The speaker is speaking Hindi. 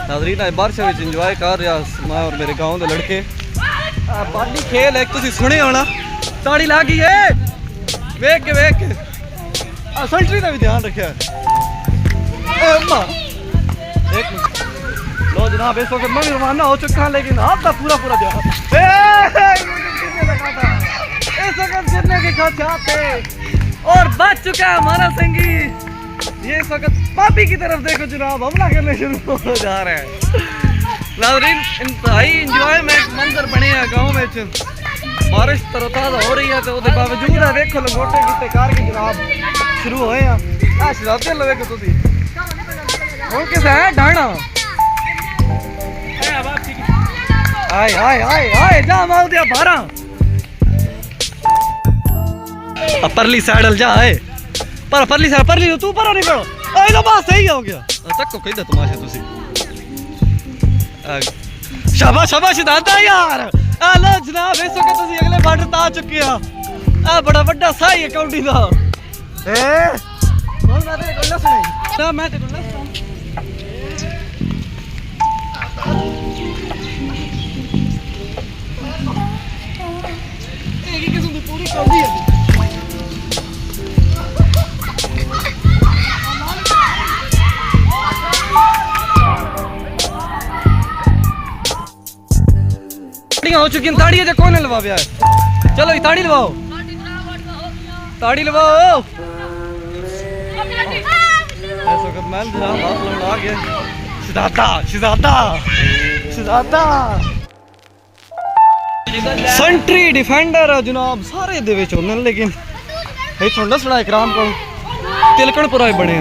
नाज़रीन आज बारिश में इंजॉय कर रहा मैं और मेरे गाँव के लड़के बाली खेल एक तुम सुने होना ताड़ी ला गई है वेख के सेंटरी का भी ध्यान रखा लो जनाब इस वक्त मैं भी रवाना हो चुका लेकिन आपका पूरा ध्यान इस वक्त गिरने के चाहते और बच चुका है हमारा संगी ये इस वक्त पापी की तरफ देखो जनाब हमला करने शुरू हो जा रहा है। नाज़रीन इंतहाई इंजॉयमेंट मंजर बने हैं गाँव में बारिश तरोताज़ा हो रही है तो उसके बावजूद है देखो लंगोटे की कार के जनाब शुरू होए हैं शराबते लो देखो तुसी हुण किसे है डाणा आए आए आए आए जा माल दिया 12 परली साइड जा आए पर परली साइड परली तू पर नहीं पड़ो ए लो बस सही हो गया तक को कहदा तमाशा तुसी शाबाश शाबाश दादा यार आ लो जनाब इस वक्त तुसी अगले बॉर्डर ता चुके हो आ बड़ा बड़ा सही है काउंटी दा ए बोल मैं तेरे को ना सुने ना मैं तेरे को ना एक ही किस्म की पूरी काउंटी है हो चुकी ताड़ी है कौन लवा है चलो ताड़ी लवाओ ताड़ी लवाओ ऐसा कर मैं जनाब हाथ लौड़ा गया शहजादा शहजादा शहजादा सेंट्री डिफेंडर जनाब सारे दे विच होंदे लेकिन ये थोड़ा सड़ा इकराम को तिलकणपुरा बने